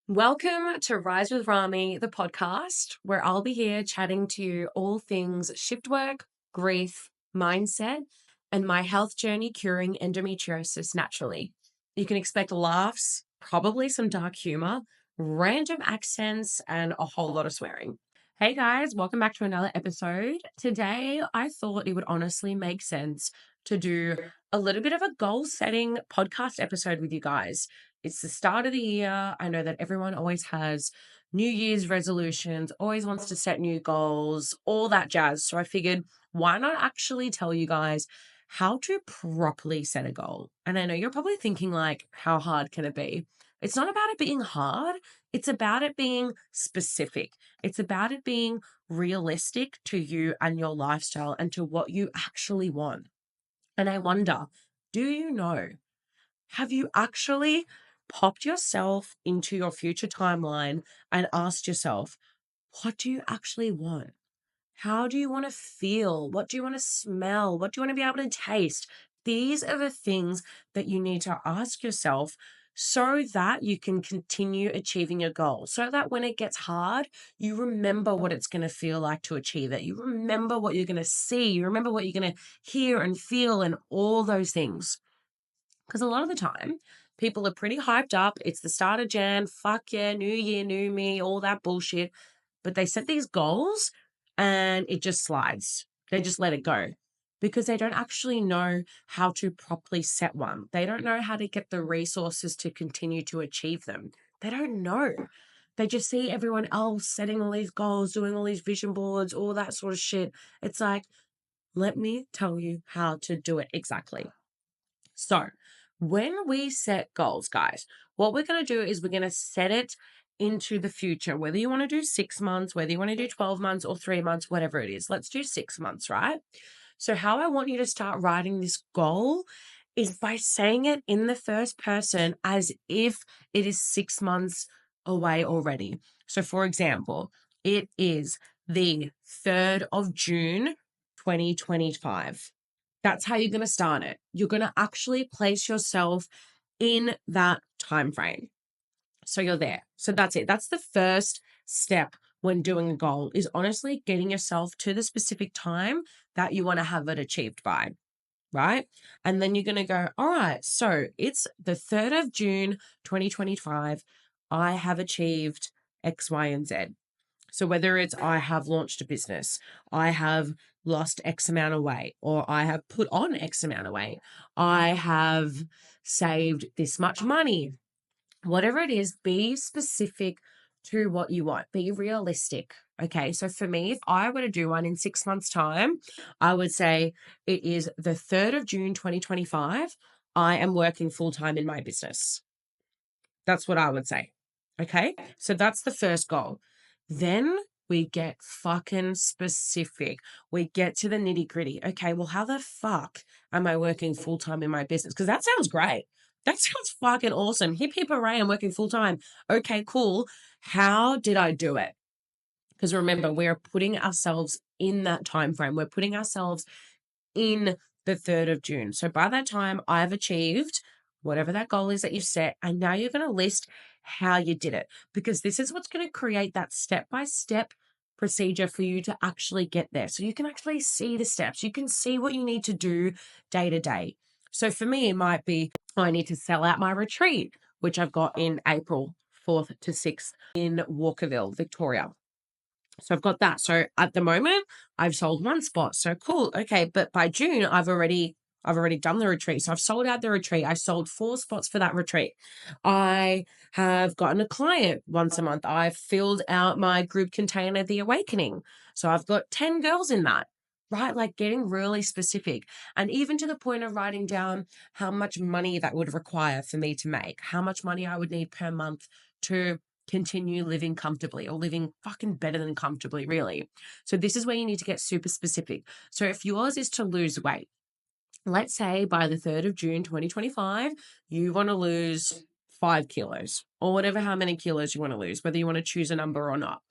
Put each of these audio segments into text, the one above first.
Welcome to Rise with Rami, the podcast, where I'll be here chatting to you all things shift work, grief, mindset, and my health journey curing endometriosis naturally. You can expect laughs, probably some dark humor, random accents, and a whole lot of swearing. Hey guys, welcome back to another episode. Today, I thought it would honestly make sense to do a little bit of a goal setting podcast episode with you guys. It's the start of the year. I know that everyone always has New Year's resolutions, always wants to set new goals, all that jazz. So I figured, why not actually tell you guys how to properly set a goal? And I know you're probably thinking, like, how hard can it be? It's not about it being hard, it's about it being specific. It's about it being realistic to you and your lifestyle and to what you actually want. And I wonder, do you know? Have you actually popped yourself into your future timeline and asked yourself, what do you actually want? How do you want to feel? What do you want to smell? What do you want to be able to taste? These are the things that you need to ask yourself so that you can continue achieving your goal. So that when it gets hard, you remember what it's going to feel like to achieve it. You remember what you're going to see. You remember what you're going to hear and feel and all those things. Because a lot of the time, people are pretty hyped up. It's the start of Jan. Fuck yeah, new year, new me, all that bullshit. But they set these goals and it just slides. They just let it go because they don't actually know how to properly set one. They don't know how to get the resources to continue to achieve them. They don't know. They just see everyone else setting all these goals, doing all these vision boards, all that sort of shit. It's like, let me tell you how to do it exactly. So, when we set goals, guys, what we're going to do is we're going to set it into the future, whether you want to do 6 months, whether you want to do 12 months or 3 months, whatever it is. Let's do 6 months, right? So, how I want you to start writing this goal is by saying it in the first person as if it is 6 months away already. So, for example, it is the 3rd of June, 2025. That's how you're going to start it. You're going to actually place yourself in that time frame. So you're there. So that's it. That's the first step when doing a goal is honestly getting yourself to the specific time that you want to have it achieved by, right? And then you're going to go, all right, so it's the 3rd of June, 2025. I have achieved X, Y, and Z. So whether it's I have launched a business, I have lost X amount of weight, or I have put on X amount of weight, I have saved this much money, whatever it is, be specific to what you want. Be realistic. Okay. So for me, if I were to do one in 6 months' time, I would say it is the 3rd of June, 2025. I am working full time in my business. That's what I would say. Okay. So that's the first goal. Then we get fucking specific. We get to the nitty gritty. Okay. Well, how the fuck am I working full time in my business? Because that sounds great. That sounds fucking awesome. Hip hip hooray. I'm working full time. Okay, cool. How did I do it? Because remember, we're putting ourselves in that time frame. We're putting ourselves in the 3rd of June. So by that time, I've achieved whatever that goal is that you set. And now you're going to list how you did it because this is what's going to create that step by step procedure for you to actually get there. So you can actually see the steps, you can see what you need to do day to day. So for me, it might be I need to sell out my retreat, which I've got in April 4th to 6th in Walkerville, Victoria. So I've got that. So at the moment, I've sold one spot. So cool. Okay. But by June, I've already done the retreat. So I've sold out the retreat. I sold 4 spots for that retreat. I have gotten a client once a month. I've filled out my group container, The Awakening. So I've got 10 girls in that, right? Like getting really specific. And even to the point of writing down how much money that would require for me to make, how much money I would need per month to continue living comfortably or living fucking better than comfortably, really. So this is where you need to get super specific. So if yours is to lose weight, let's say by the 3rd of June, 2025, you want to lose 5 kilos or whatever, how many kilos you want to lose, whether you want to choose a number or not.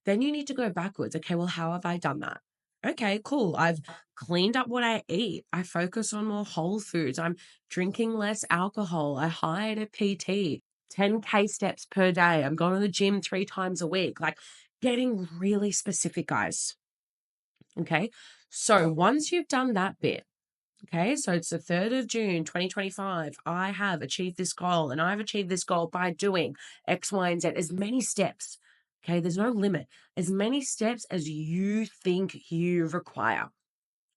Then you need to go backwards. Okay, well, how have I done that? Okay, cool. I've cleaned up what I eat. I focus on more whole foods. I'm drinking less alcohol. I hired a PT. 10K steps per day. I'm going to the gym 3 times a week. Like getting really specific, guys. Okay. So once you've done that bit, okay, so it's the 3rd of June, 2025. I have achieved this goal, and I've achieved this goal by doing X, Y, and Z, as many steps. Okay, there's no limit. As many steps as you think you require.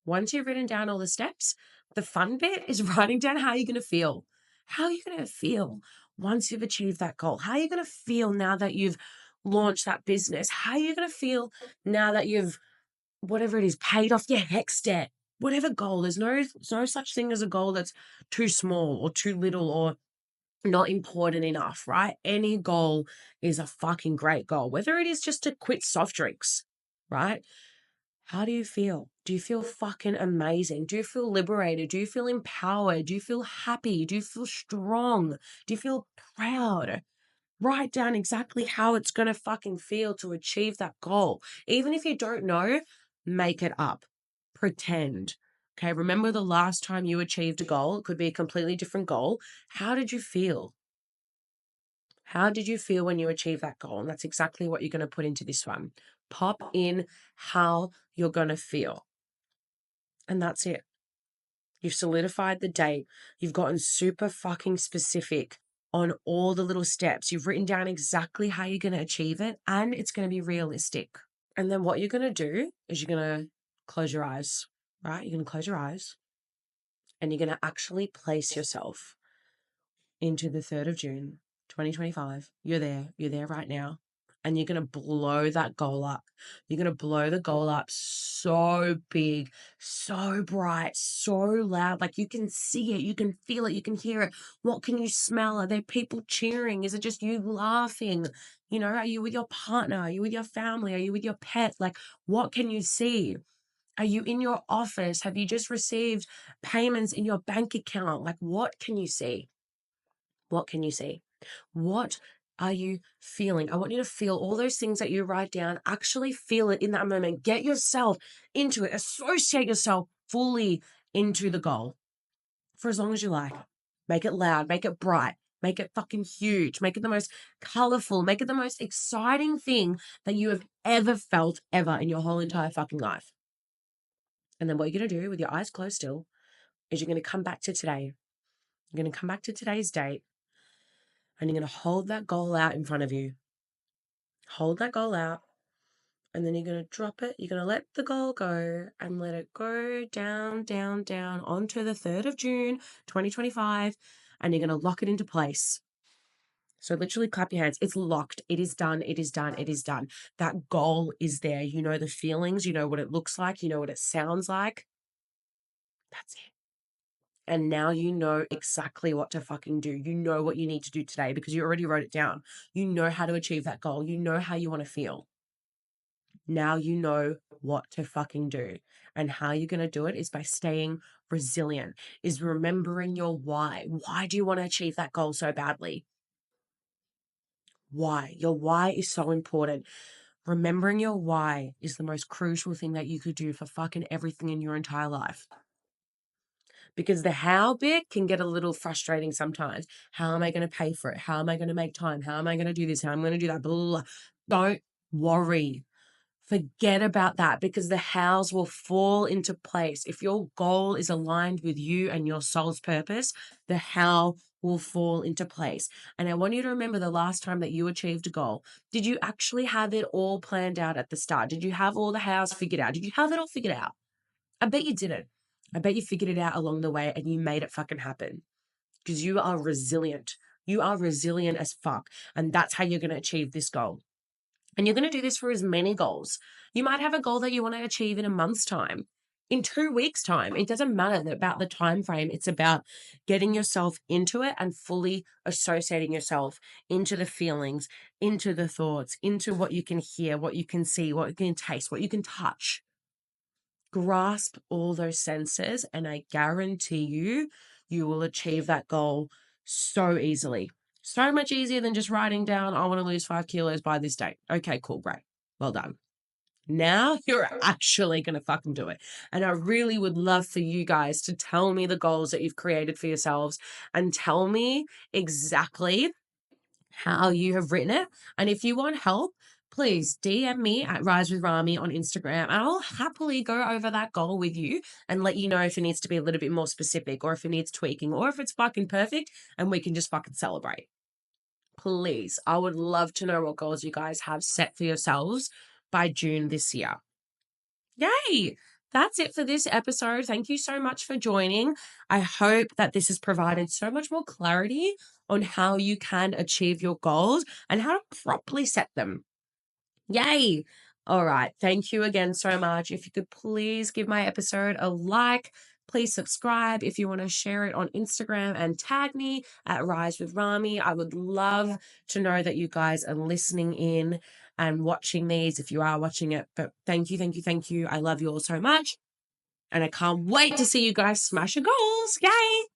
Once you've written down all the steps, the fun bit is writing down how you're going to feel. How are you going to feel once you've achieved that goal? How are you going to feel now that you've launched that business? How are you going to feel now that you've, whatever it is, paid off your HEX debt? Whatever goal, there's no such thing as a goal that's too small or too little or not important enough, right? Any goal is a fucking great goal, whether it is just to quit soft drinks, right? How do you feel? Do you feel fucking amazing? Do you feel liberated? Do you feel empowered? Do you feel happy? Do you feel strong? Do you feel proud? Write down exactly how it's going to fucking feel to achieve that goal. Even if you don't know, make it up. Pretend. Okay, remember the last time you achieved a goal? It could be a completely different goal. How did you feel? How did you feel when you achieved that goal? And that's exactly what you're going to put into this one. Pop in how you're going to feel. And that's it. You've solidified the date. You've gotten super fucking specific on all the little steps. You've written down exactly how you're going to achieve it, and it's going to be realistic. And then what you're going to do is you're going to close your eyes, right? You're going to close your eyes and you're going to actually place yourself into the 3rd of June, 2025. You're there right now. And you're going to blow that goal up. You're going to blow the goal up so big, so bright, so loud. Like you can see it, you can feel it, you can hear it. What can you smell? Are there people cheering? Is it just you laughing? You know, are you with your partner? Are you with your family? Are you with your pet? Like, what can you see? Are you in your office? Have you just received payments in your bank account? Like, what can you see? What can you see? What are you feeling? I want you to feel all those things that you write down. Actually feel it in that moment. Get yourself into it. Associate yourself fully into the goal for as long as you like. Make it loud, make it bright, make it fucking huge, make it the most colorful, make it the most exciting thing that you have ever felt ever in your whole entire fucking life. And then what you're going to do with your eyes closed still is you're going to come back to today. You're going to come back to today's date. And you're going to hold that goal out in front of you. Hold that goal out. And then you're going to drop it. You're going to let the goal go and let it go down, down, down onto the 3rd of June, 2025. And you're going to lock it into place. So literally clap your hands. It's locked. It is done. It is done. It is done. That goal is there. You know the feelings. You know what it looks like. You know what it sounds like. That's it. And now you know exactly what to fucking do. You know what you need to do today because you already wrote it down. You know how to achieve that goal. You know how you want to feel. Now you know what to fucking do. And how you're going to do it is by staying resilient, is remembering your why. Why do you want to achieve that goal so badly? Why? Your why is so important. Remembering your why is the most crucial thing that you could do for fucking everything in your entire life. Because the how bit can get a little frustrating sometimes. How am I going to pay for it? How am I going to make time? How am I going to do this? How am I going to do that? Blah, blah, blah. Don't worry. Forget about that because the hows will fall into place. If your goal is aligned with you and your soul's purpose, the how will fall into place. And I want you to remember the last time that you achieved a goal. Did you actually have it all planned out at the start? Did you have all the hows figured out? Did you have it all figured out? I bet you didn't. I bet you figured it out along the way and you made it fucking happen because you are resilient. You are resilient as fuck. And that's how you're going to achieve this goal. And you're going to do this for as many goals. You might have a goal that you want to achieve in a month's time, in 2 weeks' time. It doesn't matter about the time frame. It's about getting yourself into it and fully associating yourself into the feelings, into the thoughts, into what you can hear, what you can see, what you can taste, what you can touch. Grasp all those senses, and I guarantee you, you will achieve that goal so easily. So much easier than just writing down, I want to lose 5 kilos by this date. Okay, cool, great. Well done. Now you're actually going to fucking do it. And I really would love for you guys to tell me the goals that you've created for yourselves and tell me exactly how you have written it. And if you want help, please DM me at Rise with Rami on Instagram, and I'll happily go over that goal with you and let you know if it needs to be a little bit more specific, or if it needs tweaking, or if it's fucking perfect and we can just fucking celebrate. Please, I would love to know what goals you guys have set for yourselves by June this year. Yay! That's it for this episode. Thank you so much for joining. I hope that this has provided so much more clarity on how you can achieve your goals and how to properly set them. Yay! All right. Thank you again so much. If you could please give my episode a like, please subscribe. If you want to share it on Instagram and tag me at Rise with Rami, I would love to know that you guys are listening in and watching these if you are watching it. But thank you, thank you, thank you. I love you all so much. And I can't wait to see you guys smash your goals. Yay!